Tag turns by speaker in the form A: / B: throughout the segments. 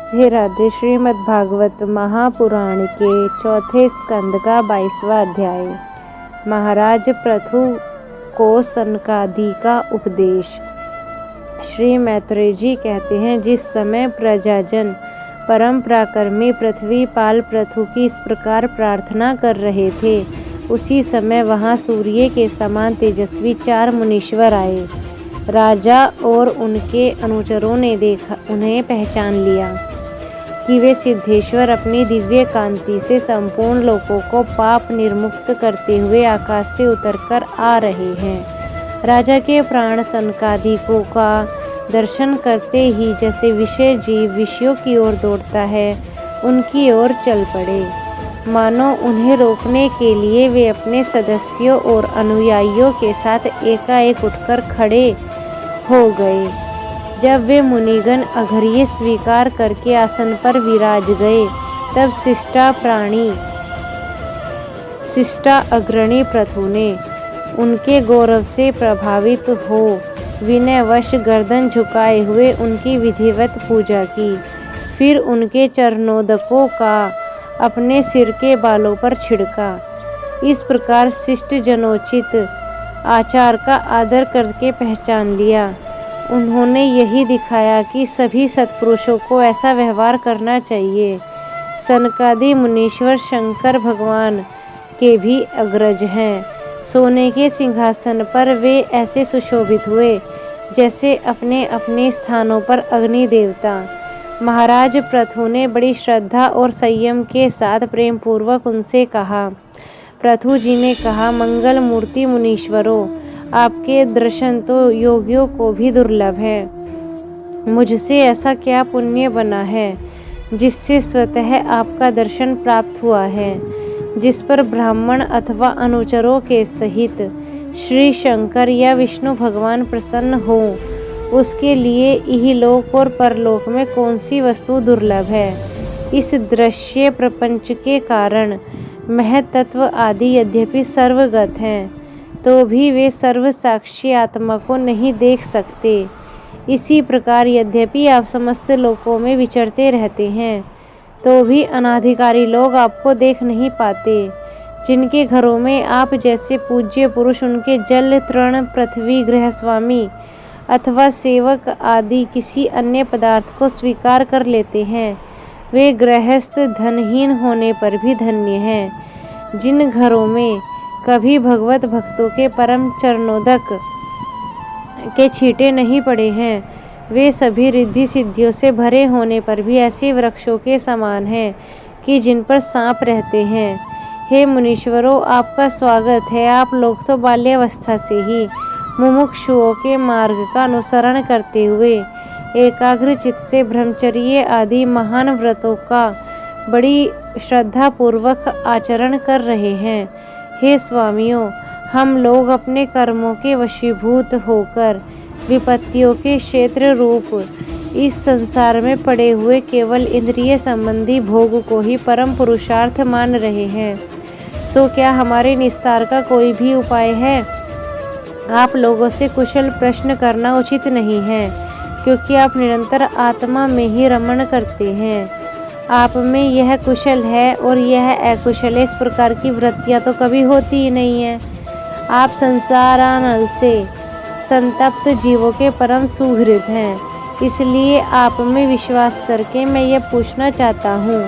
A: हे राधे। श्रीमद् भागवत महापुराण के चौथे स्कंद का 22वां अध्याय। महाराज पृथु को सनकादि का उपदेश। श्री मैत्रेय जी कहते हैं, जिस समय प्रजाजन परम पराक्रमी पृथ्वीपाल पृथु की इस प्रकार प्रार्थना कर रहे थे, उसी समय वहां सूर्य के समान तेजस्वी 4 मुनीश्वर आए। राजा और उनके अनुचरों ने उन्हें पहचान लिया कि वे सिद्धेश्वर अपनी दिव्य कांति से संपूर्ण लोकों को पाप निर्मुक्त करते हुए आकाश से उतरकर आ रहे हैं। राजा के प्राण सनकादिकों का दर्शन करते ही जैसे विषय जीव विषयों की ओर दौड़ता है, उनकी ओर चल पड़े। मानो उन्हें रोकने के लिए वे अपने सदस्यों और अनुयायियों के साथ एकाएक उठकर खड़े हो गए। जब वे मुनिगण अघर्य स्वीकार करके आसन पर विराज गए, तब शिष्टा अग्रणी पृथु ने उनके गौरव से प्रभावित हो विनयवश गर्दन झुकाए हुए उनकी विधिवत पूजा की। फिर उनके चरणोदकों का अपने सिर के बालों पर छिड़का। इस प्रकार शिष्ट जनोचित आचार का आदर करके पहचान लिया। उन्होंने यही दिखाया कि सभी सत्पुरुषों को ऐसा व्यवहार करना चाहिए। सनकादि मुनीश्वर शंकर भगवान के भी अग्रज हैं। सोने के सिंहासन पर वे ऐसे सुशोभित हुए जैसे अपने अपने स्थानों पर अग्नि देवता। महाराज पृथु ने बड़ी श्रद्धा और संयम के साथ प्रेम पूर्वक उनसे कहा। पृथु जी ने कहा, मंगल मूर्ति मुनीश्वरों, आपके दर्शन तो योगियों को भी दुर्लभ है। मुझसे ऐसा क्या पुण्य बना है जिससे स्वतः आपका दर्शन प्राप्त हुआ है, जिस पर ब्राह्मण अथवा अनुचरों के सहित श्री शंकर या विष्णु भगवान प्रसन्न हो, उसके लिए इहलोक और परलोक में कौन सी वस्तु दुर्लभ है। इस दृश्य प्रपंच के कारण महत्त्व आदि यद्यपि सर्वगत हैं, तो भी वे सर्व साक्षी आत्मा को नहीं देख सकते। इसी प्रकार यद्यपि आप समस्त लोकों में विचरते रहते हैं, तो भी अनाधिकारी लोग आपको देख नहीं पाते। जिनके घरों में आप जैसे पूज्य पुरुष उनके जल तृण पृथ्वी गृहस्वामी अथवा सेवक आदि किसी अन्य पदार्थ को स्वीकार कर लेते हैं, वे गृहस्थ धनहीन होने पर भी धन्य हैं। जिन घरों में कभी भगवत भक्तों के परम चरणोदक के छींटे नहीं पड़े हैं, वे सभी रिद्धि सिद्धियों से भरे होने पर भी ऐसे वृक्षों के समान हैं कि जिन पर सांप रहते हैं। हे मुनीश्वरों, आपका स्वागत है। आप लोग तो बाल्यावस्था से ही मुमुक्षुओं के मार्ग का अनुसरण करते हुए एकाग्र चित्त से ब्रह्मचर्य आदि महान व्रतों का बड़ी श्रद्धा पूर्वक आचरण कर रहे हैं। हे स्वामियों, हम लोग अपने कर्मों के वशीभूत होकर विपत्तियों के क्षेत्र रूप इस संसार में पड़े हुए केवल इंद्रिय संबंधी भोग को ही परम पुरुषार्थ मान रहे हैं। सो क्या हमारे निस्तार का कोई भी उपाय है? आप लोगों से कुशल प्रश्न करना उचित नहीं है, क्योंकि आप निरंतर आत्मा में ही रमण करते हैं। आप में यह कुशल है और यह अकुशल है, इस प्रकार की वृत्तियां तो कभी होती ही नहीं है। आप संसारानल से संतप्त जीवों के परम सुहृद हैं। इसलिए आप में विश्वास करके मैं यह पूछना चाहता हूँ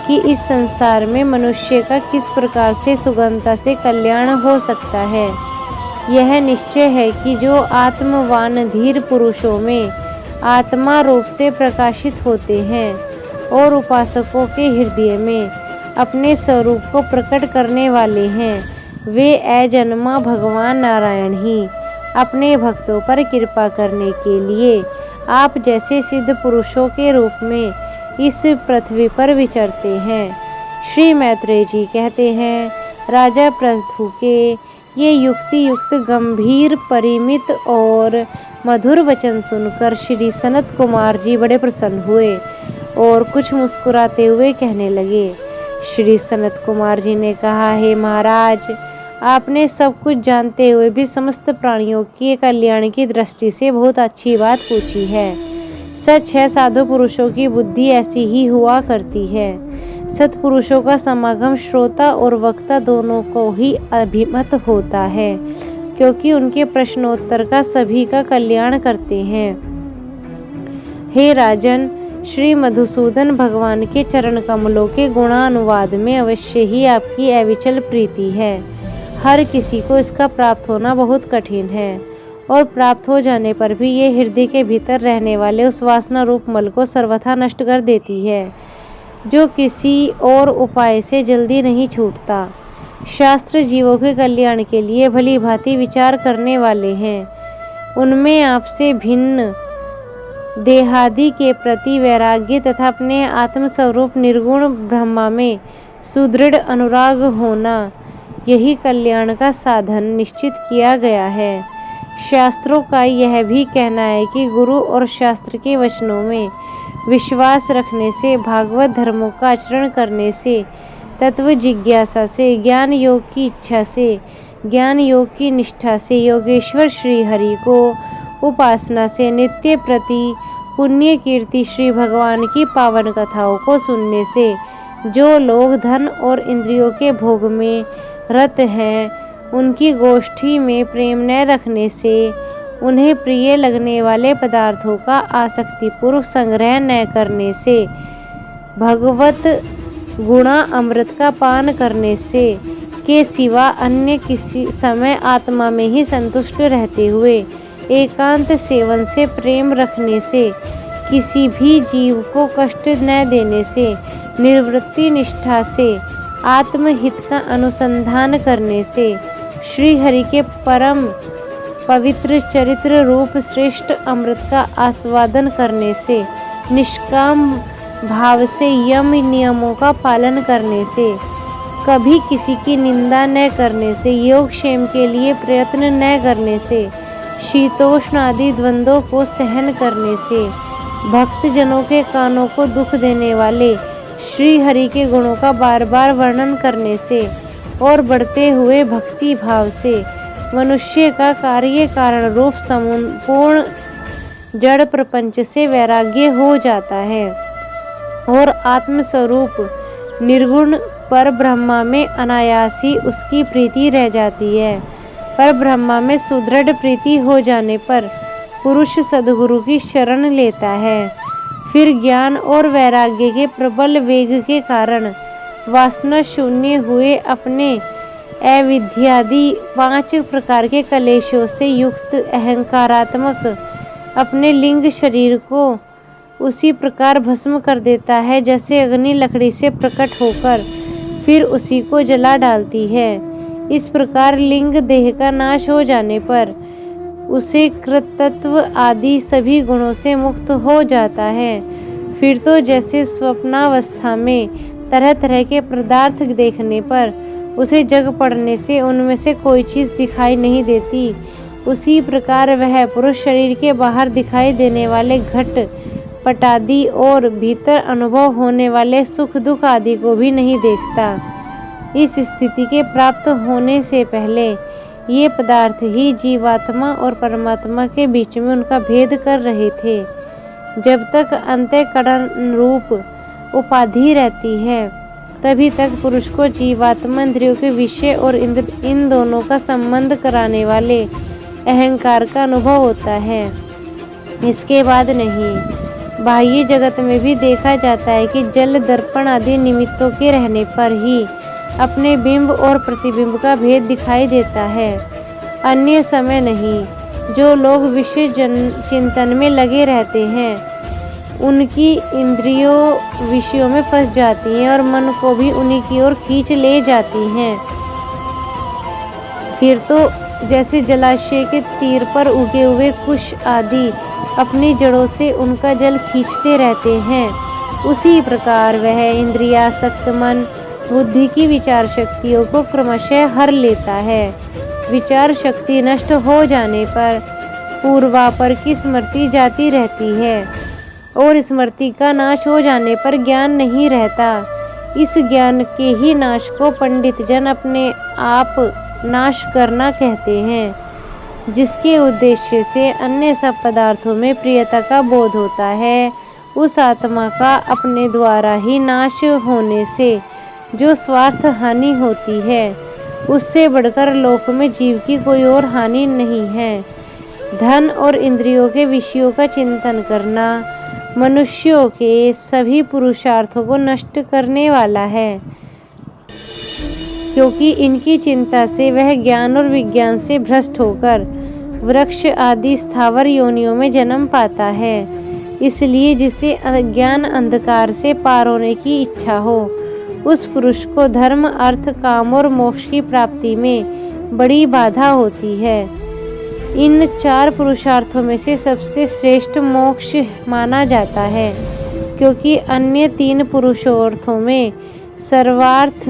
A: कि इस संसार में मनुष्य का किस प्रकार से सुगमता से कल्याण हो सकता है। यह निश्चय है कि जो आत्मवान धीर पुरुषों में आत्मा रूप से प्रकाशित होते हैं और उपासकों के हृदय में अपने स्वरूप को प्रकट करने वाले हैं, वे अजन्मा भगवान नारायण ही अपने भक्तों पर कृपा करने के लिए आप जैसे सिद्ध पुरुषों के रूप में इस पृथ्वी पर विचरते हैं। श्री मैत्रेय जी कहते हैं, राजा पृथु के ये युक्ति युक्त गंभीर परिमित और मधुर वचन सुनकर श्री सनत कुमार जी बड़े प्रसन्न हुए और कुछ मुस्कुराते हुए कहने लगे। श्री सनत कुमार जी ने कहा, हे महाराज, आपने सब कुछ जानते हुए भी समस्त प्राणियों के कल्याण की दृष्टि से बहुत अच्छी बात पूछी है। सच है, साधु पुरुषों की बुद्धि ऐसी ही हुआ करती है। सत्पुरुषों का समागम श्रोता और वक्ता दोनों को ही अभिमत होता है, क्योंकि उनके प्रश्नोत्तर का सभी का कल्याण करते हैं। हे राजन, श्री मधुसूदन भगवान के चरण कमलों के गुणानुवाद में अवश्य ही आपकी अविचल प्रीति है। हर किसी को इसका प्राप्त होना बहुत कठिन है, और प्राप्त हो जाने पर भी ये हृदय के भीतर रहने वाले उस वासना रूप मल को सर्वथा नष्ट कर देती है, जो किसी और उपाय से जल्दी नहीं छूटता। शास्त्र जीवों के कल्याण के लिए भली भांति विचार करने वाले हैं। उनमें आपसे भिन्न देहादि के प्रति वैराग्य तथा अपने आत्मस्वरूप निर्गुण ब्रह्मा में सुदृढ़ अनुराग होना, यही कल्याण का साधन निश्चित किया गया है। शास्त्रों का यह भी कहना है कि गुरु और शास्त्र के वचनों में विश्वास रखने से, भागवत धर्मों का आचरण करने से, तत्व जिज्ञासा से, ज्ञान योग की इच्छा से, ज्ञान योग की निष्ठा से, योगेश्वर श्री हरि को उपासना से, नित्य प्रति पुण्य कीर्ति श्री भगवान की पावन कथाओं को सुनने से, जो लोग धन और इंद्रियों के भोग में रत हैं, उनकी गोष्ठी में प्रेम न रखने से, उन्हें प्रिय लगने वाले पदार्थों का आसक्तिपूर्वक संग्रह न करने से, भगवत गुणा अमृत का पान करने से के सिवा अन्य किसी समय आत्मा में ही संतुष्ट रहते हुए एकांत सेवन से, प्रेम रखने से, किसी भी जीव को कष्ट न देने से, निर्वृत्ति निष्ठा से, आत्महित का अनुसंधान करने से, श्री हरि के परम पवित्र चरित्र रूप श्रेष्ठ अमृत का आस्वादन करने से, निष्काम भाव से यम नियमों का पालन करने से, कभी किसी की निंदा न करने से, योग क्षेम के लिए प्रयत्न न करने से, शीतोष्ण आदि द्वंद्वों को सहन करने से, भक्तजनों के कानों को दुख देने वाले श्री हरि के गुणों का बार बार वर्णन करने से और बढ़ते हुए भक्ति भाव से मनुष्य का कार्य कारण रूप संपूर्ण जड़ प्रपंच से वैराग्य हो जाता है और आत्मस्वरूप निर्गुण पर ब्रह्मा में अनायासी उसकी प्रीति रह जाती है। पर ब्रह्मा में सुदृढ़ प्रीति हो जाने पर पुरुष सद्गुरु की शरण लेता है। फिर ज्ञान और वैराग्य के प्रबल वेग के कारण वासना शून्य हुए अपने अविद्यादि 5 प्रकार के कलेशों से युक्त अहंकारात्मक अपने लिंग शरीर को उसी प्रकार भस्म कर देता है जैसे अग्नि लकड़ी से प्रकट होकर फिर उसी को जला डालती है। इस प्रकार लिंग देह का नाश हो जाने पर उसे कृतत्व आदि सभी गुणों से मुक्त हो जाता है। फिर तो जैसे स्वप्नावस्था में तरह तरह के पदार्थ देखने पर उसे जग पड़ने से उनमें से कोई चीज़ दिखाई नहीं देती, उसी प्रकार वह पुरुष शरीर के बाहर दिखाई देने वाले घट पटादि और भीतर अनुभव होने वाले सुख दुख आदि को भी नहीं देखता। इस स्थिति के प्राप्त होने से पहले ये पदार्थ ही जीवात्मा और परमात्मा के बीच में उनका भेद कर रहे थे। जब तक अंतःकरण रूप उपाधि रहती है तभी तक पुरुष को जीवात्मा इंद्रियों के विषय और इन दोनों का संबंध कराने वाले अहंकार का अनुभव होता है, इसके बाद नहीं। बाह्य जगत में भी देखा जाता है कि जल दर्पण आदि निमित्तों के रहने पर ही अपने बिंब और प्रतिबिंब का भेद दिखाई देता है, अन्य समय नहीं। जो लोग विषय चिंतन में लगे रहते हैं उनकी इंद्रियों विषयों में फंस जाती हैं और मन को भी उन्हीं की ओर खींच ले जाती हैं। फिर तो जैसे जलाशय के तीर पर उगे हुए कुश आदि अपनी जड़ों से उनका जल खींचते रहते हैं, उसी प्रकार वह इंद्रियासक्त मन बुद्धि की विचार शक्तियों को क्रमशः हर लेता है। विचार शक्ति नष्ट हो जाने पर पूर्वापर की स्मृति जाती रहती है और स्मृति का नाश हो जाने पर ज्ञान नहीं रहता। इस ज्ञान के ही नाश को पंडित जन अपने आप नाश करना कहते हैं। जिसके उद्देश्य से अन्य सब पदार्थों में प्रियता का बोध होता है, उस आत्मा का अपने द्वारा ही नाश होने से जो स्वार्थ हानि होती है, उससे बढ़कर लोक में जीव की कोई और हानि नहीं है। धन और इंद्रियों के विषयों का चिंतन करना मनुष्यों के सभी पुरुषार्थों को नष्ट करने वाला है, क्योंकि इनकी चिंता से वह ज्ञान और विज्ञान से भ्रष्ट होकर वृक्ष आदि स्थावर योनियों में जन्म पाता है। इसलिए जिसे अज्ञान अंधकार से पार होने की इच्छा हो, उस पुरुष को धर्म, अर्थ, काम और मोक्ष की प्राप्ति में बड़ी बाधा होती है। इन 4 पुरुषार्थों में से सबसे श्रेष्ठ मोक्ष माना जाता है, क्योंकि अन्य 3 पुरुषार्थों में सर्वार्थ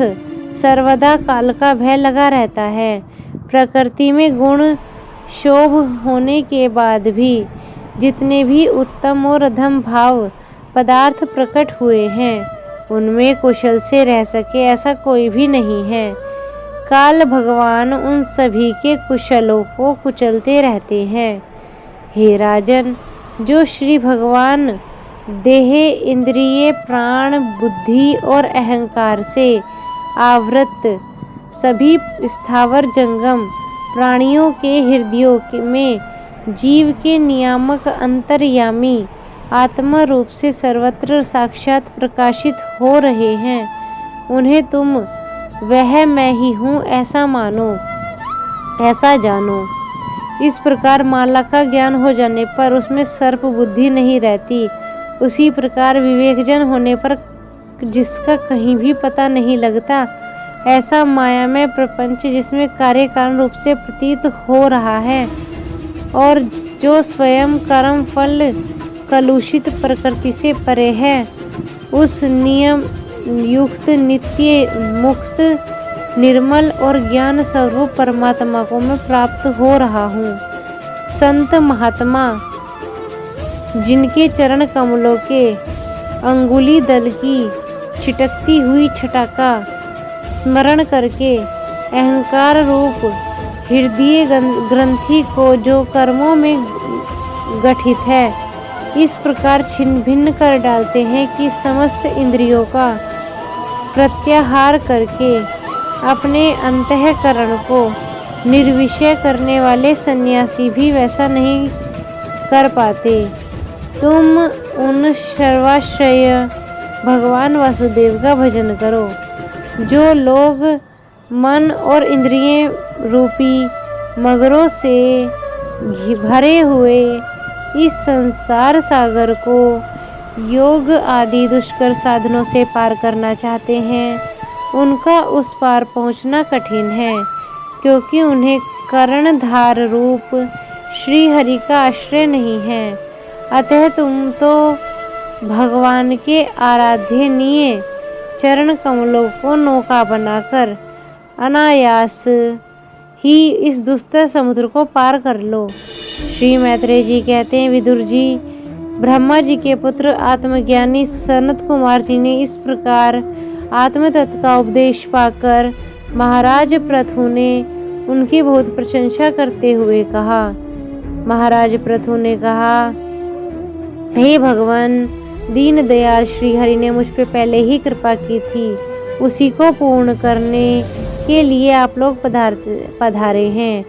A: सर्वदा काल का भय लगा रहता है। प्रकृति में गुण शोभ होने के बाद भी जितने भी उत्तम और अधम भाव पदार्थ प्रकट हुए हैं, उनमें कुशल से रह सके ऐसा कोई भी नहीं है। काल भगवान उन सभी के कुशलों को कुचलते रहते हैं। हे राजन, जो श्री भगवान देह, इंद्रिय, प्राण, बुद्धि और अहंकार से आवृत सभी स्थावर जंगम प्राणियों के हृदयों में जीव के नियामक अंतर्यामी आत्मा रूप से सर्वत्र साक्षात प्रकाशित हो रहे हैं, उन्हें तुम वह मैं ही हूँ ऐसा मानो, ऐसा जानो। इस प्रकार माला का ज्ञान हो जाने पर उसमें सर्प बुद्धि नहीं रहती। उसी प्रकार विवेकजन होने पर जिसका कहीं भी पता नहीं लगता, ऐसा मायामय प्रपंच जिसमें कार्य कारण रूप से प्रतीत हो रहा है और जो स्वयं कर्म फल कलुषित प्रकृति से परे है, उस नियम युक्त नित्य मुक्त निर्मल और ज्ञान स्वरूप परमात्मा को मैं प्राप्त हो रहा हूँ। संत महात्मा जिनके चरण कमलों के अंगुली दल की छिटकती हुई छटा स्मरण करके अहंकार रूप हृदय ग्रंथि को जो कर्मों में गठित है, इस प्रकार छिन्न भिन्न कर डालते हैं कि समस्त इंद्रियों का प्रत्याहार करके अपने अंतःकरण को निर्विषय करने वाले सन्यासी भी वैसा नहीं कर पाते। तुम उन सर्वाश्रय भगवान वासुदेव का भजन करो, जो लोग मन और इंद्रिय रूपी मगरों से भरे हुए इस संसार सागर को योग आदि दुष्कर साधनों से पार करना चाहते हैं, उनका उस पार पहुंचना कठिन है, क्योंकि उन्हें कर्णधार रूप श्री हरि का आश्रय नहीं है। अतः तुम तो भगवान के आराधनीय चरण कमलों को नौका बनाकर अनायास ही इस दुस्तर समुद्र को पार कर लो। श्री मैत्रेय जी कहते हैं, विदुर जी, ब्रह्मा जी के पुत्र आत्मज्ञानी सनत कुमार जी ने इस प्रकार आत्म तत्व का उपदेश पाकर महाराज पृथु ने उनकी बहुत प्रशंसा करते हुए कहा। महाराज पृथु ने कहा, हे भगवान, दीन दयाल श्री हरि ने मुझ पे पहले ही कृपा की थी, उसी को पूर्ण करने के लिए आप लोग पधारे हैं।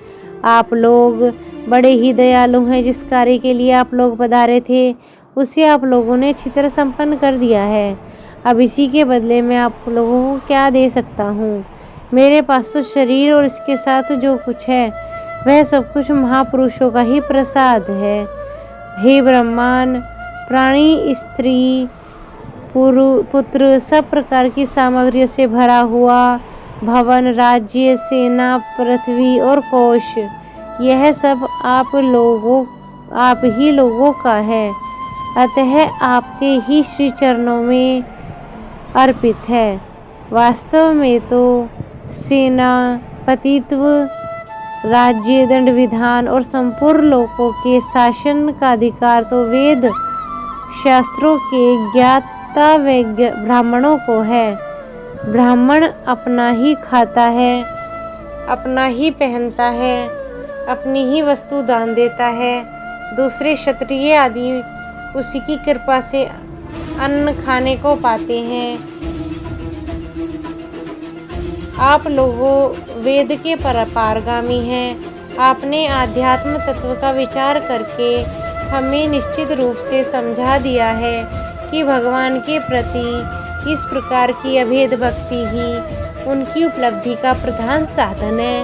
A: आप लोग बड़े ही दयालु हैं। जिस कार्य के लिए आप लोग पधारे थे, उसे आप लोगों ने छितर संपन्न कर दिया है। अब इसी के बदले में आप लोगों को क्या दे सकता हूँ? मेरे पास तो शरीर और इसके साथ जो कुछ है, वह सब कुछ महापुरुषों का ही प्रसाद है। हे ब्रह्मांड, प्राणी, स्त्री, पुत्र, सब प्रकार की सामग्रियों से भरा हुआ भवन, राज्य, सेना, पृथ्वी और कोश, यह सब आप ही लोगों का है। अतः आपके ही श्री चरणों में अर्पित है। वास्तव में तो सेना, पतित्व, राज्य, दंड विधान और संपूर्ण लोकों के शासन का अधिकार तो वेद शास्त्रों के ज्ञाता ब्राह्मणों को है। ब्राह्मण अपना ही खाता है, अपना ही पहनता है, अपनी ही वस्तु दान देता है। दूसरे क्षत्रिय आदि उसी की कृपा से अन्न खाने को पाते हैं। आप लोगों वेद के पारगामी हैं। आपने आध्यात्म तत्व का विचार करके हमें निश्चित रूप से समझा दिया है कि भगवान के प्रति इस प्रकार की अभेद भक्ति ही उनकी उपलब्धि का प्रधान साधन है।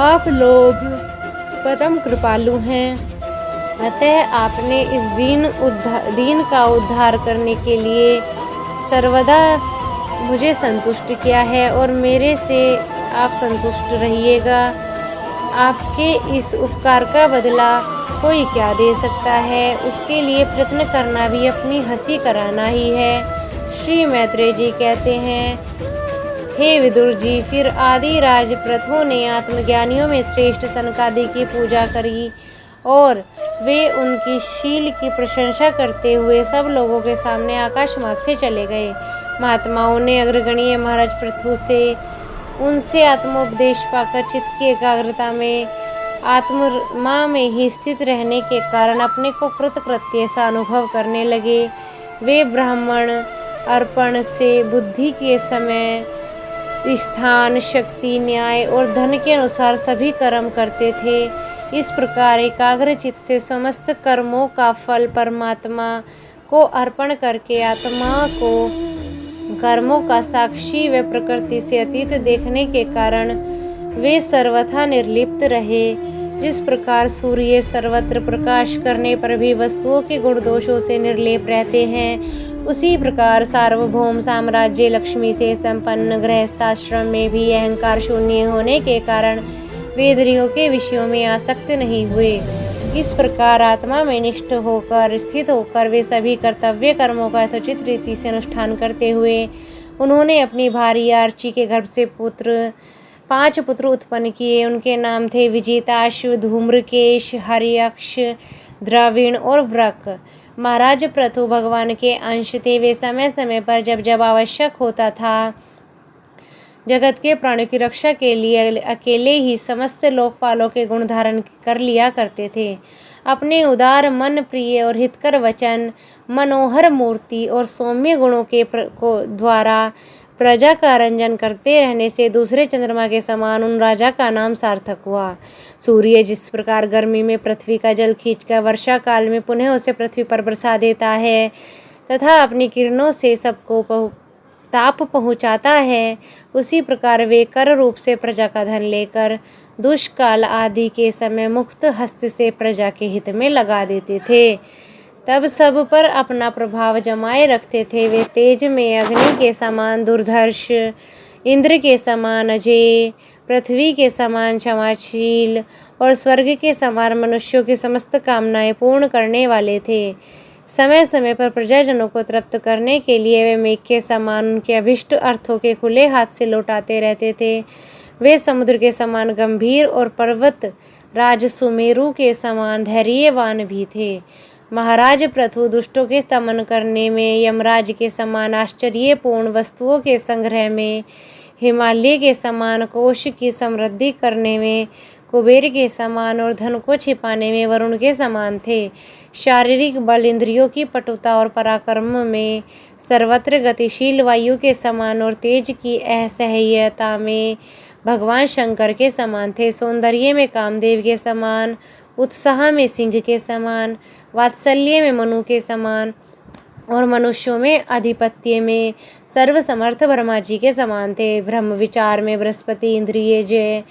A: आप लोग परम कृपालु हैं, अतः आपने इस दीन का उद्धार करने के लिए सर्वदा मुझे संतुष्ट किया है और मेरे से आप संतुष्ट रहिएगा। आपके इस उपकार का बदला कोई क्या दे सकता है? उसके लिए प्रयत्न करना भी अपनी हंसी कराना ही है। श्री मैत्रेय जी कहते हैं, हे विदुर जी, फिर आदि राज प्रथु ने आत्मज्ञानियों में श्रेष्ठ सनकादि की पूजा करी और वे उनकी शील की प्रशंसा करते हुए सब लोगों के सामने आकाश मार्ग से चले गए। महात्माओं ने अग्रगणीय महाराज प्रथु से उनसे आत्मोपदेश पाकर चित्त की एकाग्रता में आत्मा में ही स्थित रहने के कारण अपने को कृतकृत्य सा अनुभव करने लगे। वे ब्राह्मण अर्पण से बुद्धि के समय, स्थान, शक्ति, न्याय और धन के अनुसार सभी कर्म करते थे। इस प्रकार एकाग्र चित्त से समस्त कर्मों का फल परमात्मा को अर्पण करके आत्मा को कर्मों का साक्षी व प्रकृति से अतीत देखने के कारण वे सर्वथा निर्लिप्त रहे। जिस प्रकार सूर्य सर्वत्र प्रकाश करने पर भी वस्तुओं के गुण दोषों से निर्लेप रहते हैं, उसी प्रकार सार्वभौम साम्राज्य लक्ष्मी से संपन्न गृहस्थाश्रम में भी अहंकार शून्य होने के कारण वे इंद्रियों के विषयों में आसक्त नहीं हुए। इस प्रकार आत्मा में निष्ठ होकर स्थित होकर वे सभी कर्तव्य कर्मों का यथोचित रीति से अनुष्ठान करते हुए उन्होंने अपनी भार्य आर्ची के गर्भ से 5 पुत्र उत्पन्न किए। उनके नाम थे विजेताश्व, धूम्रकेश, हरियक्ष, द्रविण और व्रक। महाराज प्रथु भगवान के अंश थे। वे समय समय पर जब जब आवश्यक होता था जगत के प्राणियों की रक्षा के लिए अकेले ही समस्त लोकपालों के गुण धारण कर लिया करते थे। अपने उदार मन, प्रिय और हितकर वचन, मनोहर मूर्ति और सौम्य गुणों के द्वारा प्रजा का रंजन करते रहने से दूसरे चंद्रमा के समान उन राजा का नाम सार्थक हुआ। सूर्य जिस प्रकार गर्मी में पृथ्वी का जल खींचकर वर्षा काल में पुनः उसे पृथ्वी पर बरसा देता है तथा अपनी किरणों से सबको ताप पहुँचाता है, उसी प्रकार वे कर रूप से प्रजा का धन लेकर दुष्काल आदि के समय मुक्त हस्त से प्रजा के हित में लगा देते थे। तब सब पर अपना प्रभाव जमाए रखते थे। वे तेज में अग्नि के समान दुर्धर्ष, इंद्र के समान अजय, पृथ्वी के समान क्षमाशील और स्वर्ग के समान मनुष्यों की समस्त कामनाएं पूर्ण करने वाले थे। समय समय पर प्रजाजनों को तृप्त करने के लिए वे मेघ के समान उनके अभिष्ट अर्थों के खुले हाथ से लौटाते रहते थे। वे समुद्र के समान गंभीर और पर्वत राज सुमेरु के समान धैर्यवान भी थे। महाराज प्रथु दुष्टों के दमन करने में यमराज के समान आश्चर्यपूर्ण वस्तुओं के संग्रह में हिमालय के समान कोश की समृद्धि करने में कुबेर के समान और धन को छिपाने में वरुण के समान थे। शारीरिक बल, इंद्रियों की पटुता और पराक्रम में सर्वत्र गतिशील वायु के समान और तेज की असह्यता में भगवान शंकर के समान थे। सौंदर्य में कामदेव के समान, उत्साह में सिंह के समान, वात्सल्य में मनु के समान और मनुष्यों में आधिपत्य में सर्वसमर्थ ब्रह्मा जी के समान थे। ब्रह्म विचार में बृहस्पति, इंद्रिय जय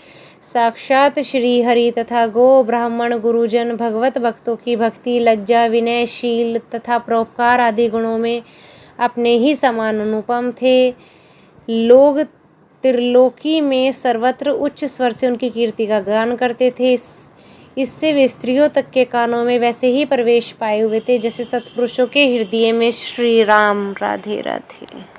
A: साक्षात श्री हरि तथा गो ब्राह्मण गुरुजन भगवत भक्तों की भक्ति, लज्जा, विनयशील तथा परोपकार आदि गुणों में अपने ही समान अनुपम थे। लोग त्रिलोकी में सर्वत्र उच्च स्वर से उनकी कीर्ति का गान करते थे। इससे वे स्त्रियों तक के कानों में वैसे ही प्रवेश पाए हुए थे जैसे सत्पुरुषों के हृदय में श्री राम। राधे राधे।